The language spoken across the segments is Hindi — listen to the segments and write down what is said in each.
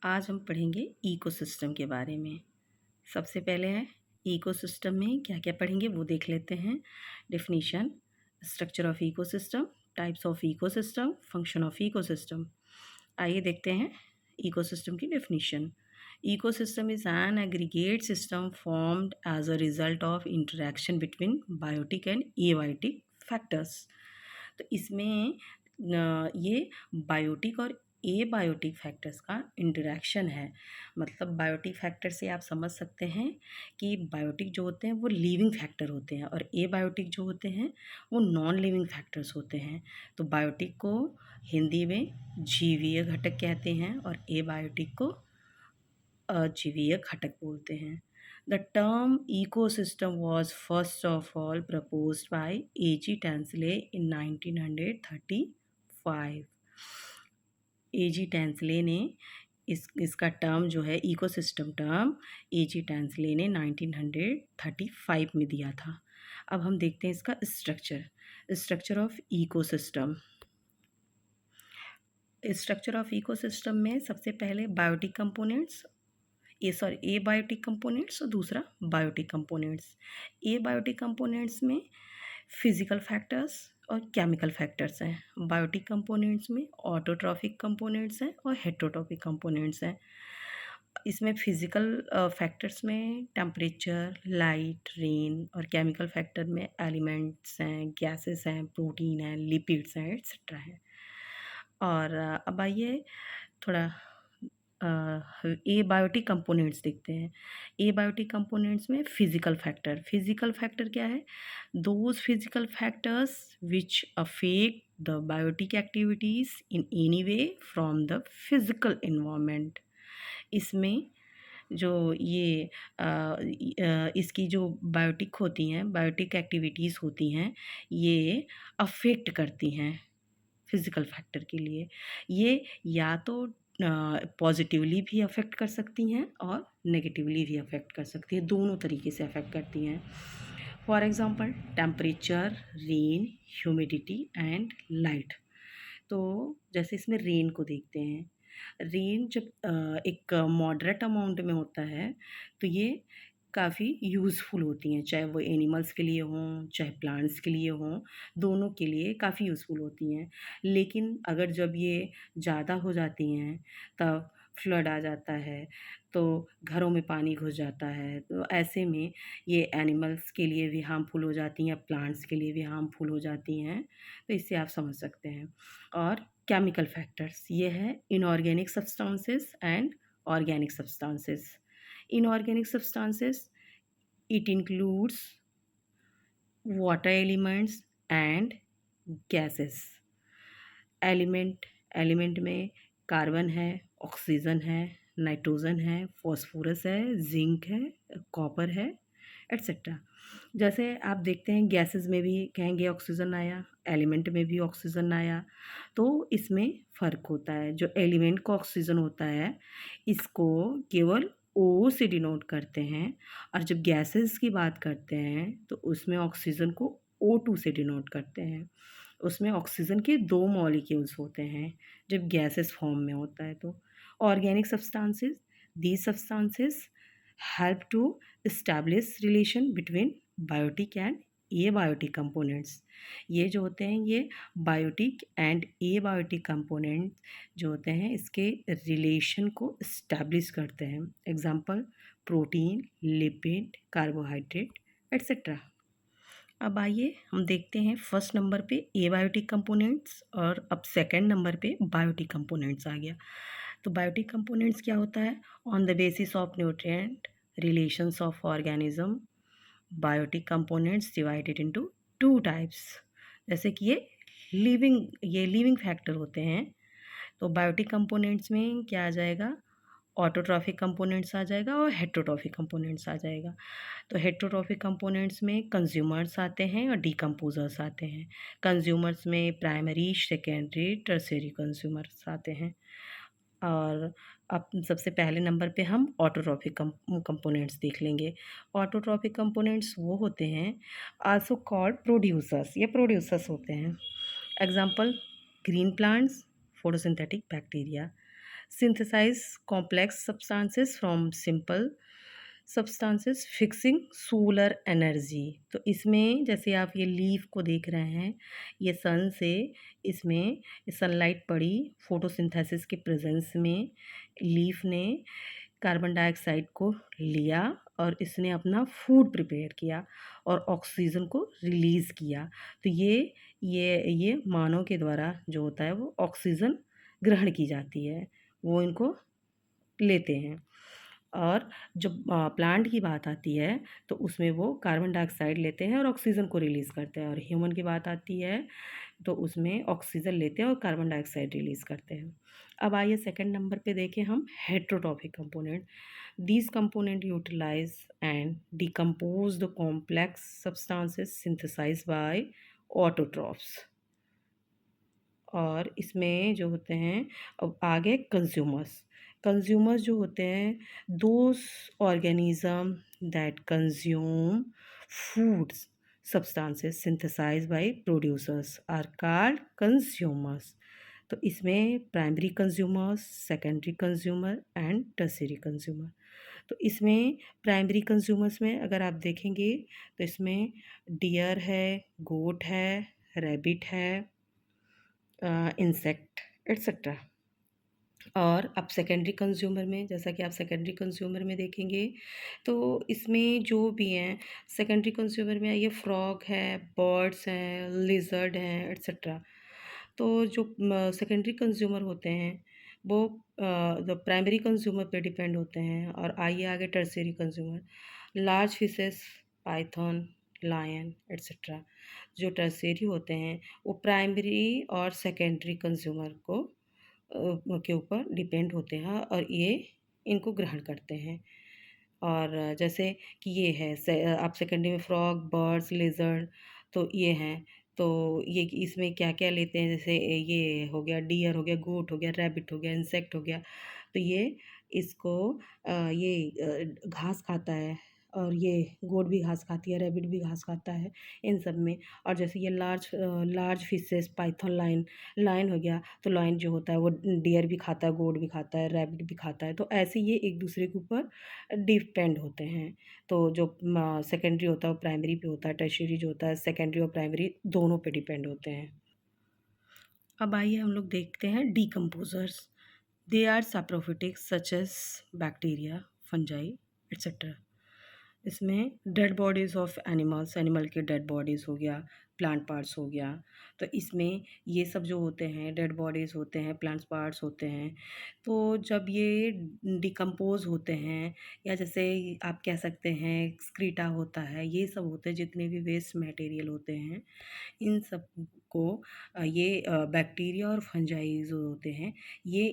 आज हम पढ़ेंगे इकोसिस्टम के बारे में। सबसे पहले है इकोसिस्टम में क्या-क्या पढ़ेंगे वो देख लेते हैं। Definition, structure of ecosystem, types of ecosystem, function of ecosystem. आइए देखते हैं इकोसिस्टम की definition. Ecosystem is an aggregate system formed as a result of interaction between biotic and abiotic factors. तो इसमें ये बायोटिक और एबायोटिक फैक्टर्स का इंटरेक्शन है। मतलब बायोटिक फैक्टर से आप समझ सकते हैं कि बायोटिक जो होते हैं वो लिविंग फैक्टर होते हैं और एबायोटिक जो होते हैं वो नॉन लिविंग फैक्टर्स होते हैं। तो बायोटिक को हिंदी में जीवीय घटक कहते हैं और एबायोटिक को अजीवीय घटक बोलते हैं। The term ecosystem was first of all proposed by A.G. Tansley in 1935। A.G. Tansley ने इसका टर्म जो है इकोसिस्टम टर्म A.G. Tansley ने 1935 में दिया था। अब हम देखते हैं इसका structure of ecosystem. Structure of ecosystem में सबसे पहले बायोटिक कंपोनेंट्स एबायोटिक कंपोनेंट्स और दूसरा बायोटिक कंपोनेंट्स। एबायोटिक कंपोनेंट्स में फिजिकल फैक्टर्स और केमिकल फैक्टर्स हैं। बायोटिक कंपोनेंट्स में ऑटोट्रॉफिक कंपोनेंट्स हैं और हेट्रोट्रॉफिक कंपोनेंट्स हैं। इसमें फिजिकल फैक्टर्स में टेम्परेचर, लाइट, रेन और केमिकल फैक्टर में एलिमेंट्स हैं, गैसेस हैं, प्रोटीन हैं, लिपिड्स हैं, एट्सेट्रा है। और अब आइए थोड़ा एबायोटिक कंपोनेंट्स देखते हैं। एबायोटिक कंपोनेंट्स में फिजिकल फैक्टर क्या है? Those physical factors which affect the biotic activities in any way from the physical environment. इसमें जो ये इसकी जो बायोटिक होती हैं, बायोटिक एक्टिविटीज़ होती हैं, ये अफेक्ट करती हैं फिजिकल फैक्टर के लिए। ये या तो पॉजिटिवली भी अफेक्ट कर सकती हैं और नेगेटिवली भी अफेक्ट कर सकती हैं, दोनों तरीके से अफेक्ट करती हैं। For example temperature, rain, humidity and light. तो जैसे इसमें रेन को देखते हैं। रेन जब एक मॉडरेट अमाउंट में होता है तो ये काफ़ी यूज़फुल होती हैं, चाहे वो एनिमल्स के लिए हों, चाहे प्लांट्स के लिए हों, दोनों के लिए काफ़ी यूज़फुल होती हैं। लेकिन अगर जब ये ज़्यादा हो जाती हैं तब फ्लड आ जाता है, तो घरों में पानी घुस जाता है, तो ऐसे में ये एनिमल्स के लिए भी हार्मफुल हो जाती हैं, प्लांट्स के लिए भी हार्मफुल हो जाती हैं। तो इससे आप समझ सकते हैं। और केमिकल फैक्टर्स ये है inorganic substances and organic substances. Inorganic substances, it includes water elements and gases। Element में कार्बन है, ऑक्सीजन है, नाइट्रोजन है, फॉस्फोरस है, जिंक है, कॉपर है, एट्सेट्रा। जैसे आप देखते हैं गैसेस में भी कहेंगे ऑक्सीजन आया, एलिमेंट में भी ऑक्सीजन आया, तो इसमें फ़र्क होता है। जो एलिमेंट का ऑक्सीजन होता है इसको केवल ओ से डिनोट करते हैं और जब गैसेस की बात करते हैं तो उसमें ऑक्सीजन को O2 से डिनोट करते हैं। उसमें ऑक्सीजन के 2 मॉलिक्यूल्स होते हैं जब गैसेस फॉर्म में होता है। तो organic substances, these substances help to establish relation between biotic and abiotic components. ये जो होते हैं ये बायोटिक एंड एबायोटिक कंपोनेंट जो होते हैं इसके रिलेशन को इस्टेब्लिश करते हैं। Example protein, lipid, carbohydrate etcetera. अब आइए हम देखते हैं फर्स्ट नंबर पे एबायोटिक कंपोनेंट्स और अब सेकंड नंबर पे बायोटिक कंपोनेंट्स आ गया। तो बायोटिक कंपोनेंट्स क्या होता है? On the basis of nutrient relations of organism, biotic components divided into 2 types. जैसे कि ये लिविंग फैक्टर होते हैं। तो बायोटिक कंपोनेंट्स में क्या आ जाएगा? ऑटोट्रॉफिक कंपोनेंट्स आ जाएगा और हेट्रोट्रॉफिक कंपोनेंट्स आ जाएगा। तो हेट्रोट्रॉफिक कंपोनेंट्स में कंज्यूमर्स आते हैं और डिकम्पोजर्स आते हैं। कंज्यूमर्स में प्राइमरी, सेकेंडरी, टर्शियरी कंज्यूमर्स आते हैं। और अब सबसे पहले नंबर पे हम ऑटोट्रॉफिक कंपोनेंट्स देख लेंगे। ऑटोट्रॉफिक कंपोनेंट्स वो होते हैं आल्सो कॉल्ड प्रोड्यूसर्स, ये प्रोड्यूसर्स होते हैं। Example green plants, photosynthetic bacteria. Synthesize complex substances from simple substances fixing solar energy. तो इसमें जैसे आप ये लीफ को देख रहे हैं, ये सन से इसमें सनलाइट पड़ी फोटोसिंथेसिस के प्रेजेंस में, लीफ ने कार्बन डाइऑक्साइड को लिया और इसने अपना फूड प्रिपेयर किया और ऑक्सीजन को रिलीज़ किया। तो ये मानव के द्वारा जो होता है वो ऑक्सीजन ग्रहण की जाती है, वो इनको लेते हैं। और जब प्लांट की बात आती है तो उसमें वो कार्बन डाइऑक्साइड लेते हैं और ऑक्सीजन को रिलीज़ करते हैं, और ह्यूमन की बात आती है तो उसमें ऑक्सीजन लेते हैं और कार्बन डाइऑक्साइड रिलीज़ करते हैं। अब आइए सेकंड नंबर पे देखें हम heterotrophic component. These component utilize and decompose the complex substances synthesize by autotrophs. और इसमें जो होते हैं, अब आगे कंज्यूमर्स। कंज्यूमर्स जो होते हैं, those organism that consume foods substances synthesize by producers are called consumers. तो इसमें primary consumers, secondary consumer and tertiary consumer. तो इसमें प्राइमरी कंज्यूमर्स में अगर आप देखेंगे तो इसमें डियर है, गोट है, रैबिट है, इंसेक्ट एट्सेट्रा। और अब सेकेंडरी कंज्यूमर में, जैसा कि आप सेकेंडरी कंज्यूमर में देखेंगे तो इसमें जो भी हैं सेकेंडरी कंज्यूमर में, ये फ्रॉग है, बर्ड्स हैं, लिजर्ड हैं एट्सेट्रा। तो जो सेकेंडरी कंज्यूमर होते हैं वो द प्राइमरी कंज्यूमर पे डिपेंड होते हैं। और आइए आगे tertiary consumer, large fishes, python, lion etcetera. जो टर्शियरी होते हैं वो प्राइमरी और सेकेंडरी कंज्यूमर को के ऊपर डिपेंड होते हैं और ये इनको ग्रहण करते हैं। और जैसे कि ये है आप सेकेंडरी में फ्रॉग, बर्ड्स, लिजर्ड, तो ये हैं। तो ये इसमें क्या क्या लेते हैं, जैसे ये हो गया डियर, हो गया गोट, हो गया रैबिट, हो गया इंसेक्ट, हो गया। तो ये इसको घास खाता है, और ये गोट भी घास खाती है, रैबिट भी घास खाता है इन सब में। और जैसे ये large fishes, Python, line, line हो गया तो लाइन जो होता है वो डियर भी खाता है, गोट भी खाता है, रैबिट भी खाता है। तो ऐसे ये एक दूसरे के ऊपर डिपेंड होते हैं। तो जो सेकेंडरी होता है वो प्राइमरी पे होता है, टर्शियरी जो होता है सेकेंडरी और प्राइमरी दोनों पे डिपेंड होते हैं। अब आइए हम लोग देखते हैं decomposers. They are saprophytic such as bacteria, fungi etcetera. इसमें dead bodies of animals, animal के डेड बॉडीज़ हो गया, प्लांट पार्ट्स हो गया। तो इसमें ये सब जो होते हैं डेड बॉडीज़ होते हैं, प्लांट्स पार्ट्स होते हैं। तो जब ये डिकम्पोज होते हैं, या जैसे आप कह सकते हैं एक्सक्रीटा होता है, ये सब होते हैं जितने भी वेस्ट मटेरियल होते हैं, इन सब को ये बैक्टीरिया और फंजाई जो होते हैं ये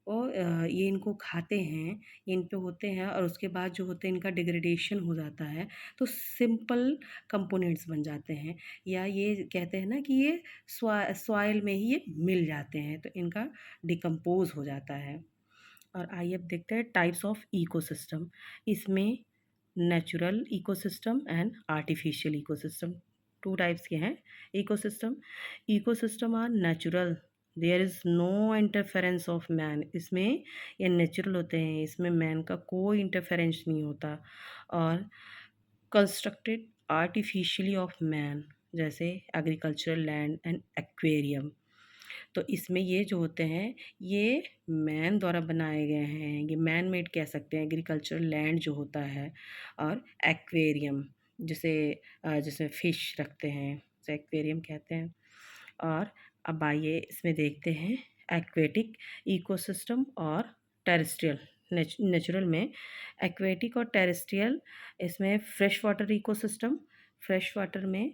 ये इनको खाते हैं, इन पे होते हैं, और उसके बाद जो होते हैं इनका डिग्रेडेशन हो जाता है, तो सिंपल कंपोनेंट्स बन जाते हैं। या ये कहते हैं ना कि ये सॉइल में ही ये मिल जाते हैं, तो इनका डिकम्पोज हो जाता है। और आइए अब देखते हैं टाइप्स ऑफ इकोसिस्टम। इसमें natural ecosystem and artificial ecosystem, two types के हैं इकोसिस्टम। Ecosystem are natural, there is no interference of man. इसमें ये नेचुरल होते हैं, इसमें मैन का कोई इंटरफेरेंस नहीं होता। और कंस्ट्रक्टेड आर्टिफिशियली ऑफ मैन, जैसे एग्रीकल्चरल लैंड एंड एक्वेरियम। तो इसमें ये जो होते हैं ये मैन द्वारा बनाए गए हैं, ये मैन मेड कह सकते हैं एग्रीकल्चरल लैंड जो होता है। और एक्वेरियम जिसे जिसमें फ़िश रखते हैं उसे एक्वेरियम कहते हैं। और अब आइए इसमें देखते हैं एक्वेटिक इकोसिस्टम और टेरेस्ट्रियल। नेचुरल में एक्वेटिक और टेरेस्ट्रियल, इसमें fresh water ecosystem, fresh water में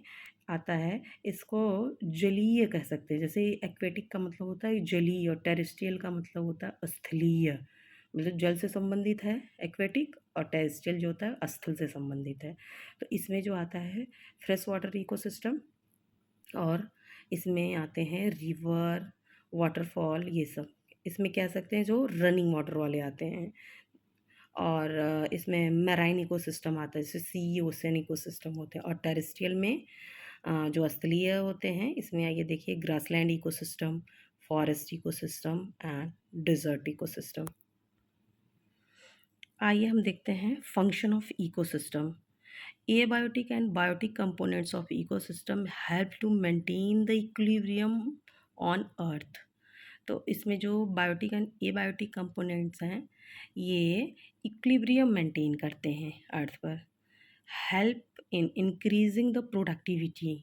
आता है, इसको जलीय कह सकते हैं। जैसे एक्वेटिक का मतलब होता है जलीय और टेरेस्ट्रियल का मतलब होता है स्थलीय, मतलब जल से संबंधित है एक्वेटिक, और टेरेस्ट्रियल जो होता है स्थल से संबंधित है। तो इसमें जो आता है फ्रेश वाटर इकोसिस्टम, और इसमें आते हैं रिवर, वाटरफॉल, ये सब इसमें कह सकते हैं जो रनिंग वाटर वाले आते हैं। और इसमें मैराइन इकोसिस्टम आता है, जैसे सी ओशन इकोसिस्टम होते हैं। और टेरेस्ट्रियल में जो स्थलीय होते हैं, इसमें आइए देखिए grassland ecosystem, forest ecosystem and desert ecosystem. आइए हम देखते हैं function of ecosystem. Abiotic and biotic components of ecosystem help to maintain the equilibrium on earth। तो इसमें जो बायोटिक एंड एबायोटिक कंपोनेंट्स हैं ये इक्विलिब्रियम मेंटेन करते हैं अर्थ पर। Help in increasing the productivity,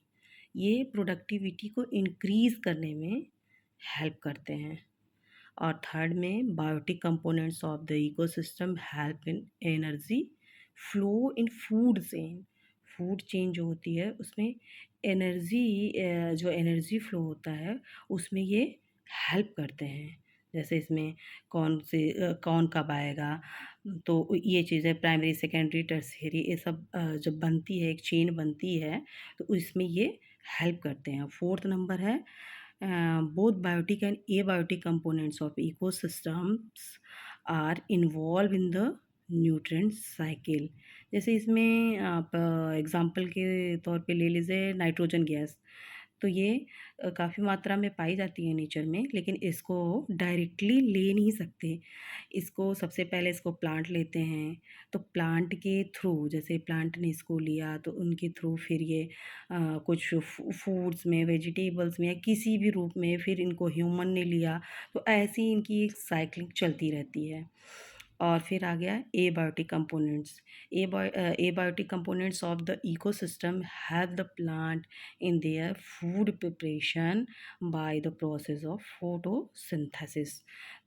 ये प्रोडक्टिविटी को इंक्रीज करने में हेल्प करते हैं। और थर्ड में biotic components of the ecosystem help in energy flow in food chain. Food chain जो होती है उसमें एनर्जी, जो एनर्जी फ्लो होता है उसमें ये हेल्प करते हैं। जैसे इसमें कौन कब आएगा, तो ये चीज़ें प्राइमरी सेकेंडरी टर्शियरी ये सब जब बनती है, एक चेन बनती है तो इसमें ये हेल्प करते हैं। फोर्थ नंबर है both biotic and abiotic components of ecosystems are involved in the nutrient cycle. जैसे इसमें आप एग्जांपल के तौर पे ले लीजिए नाइट्रोजन गैस। तो ये काफ़ी मात्रा में पाई जाती है नेचर में, लेकिन इसको डायरेक्टली ले नहीं सकते। इसको सबसे पहले इसको प्लांट लेते हैं, तो प्लांट के थ्रू, जैसे प्लांट ने इसको लिया तो उनके थ्रू फिर ये कुछ फूड्स में, वेजिटेबल्स में या किसी भी रूप में फिर इनको ह्यूमन ने लिया, तो ऐसी इनकी एक साइक्लिंग चलती रहती है। और फिर आ गया abiotic components. Abiotic components of the ecosystem help the plant in their food preparation by the process of photosynthesis.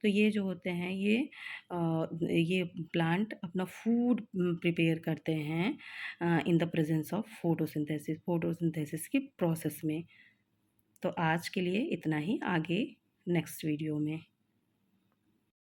तो ये जो होते हैं ये प्लांट अपना फूड प्रिपेयर करते हैं in the presence of photosynthesis की प्रोसेस में। तो आज के लिए इतना ही, आगे नेक्स्ट वीडियो में।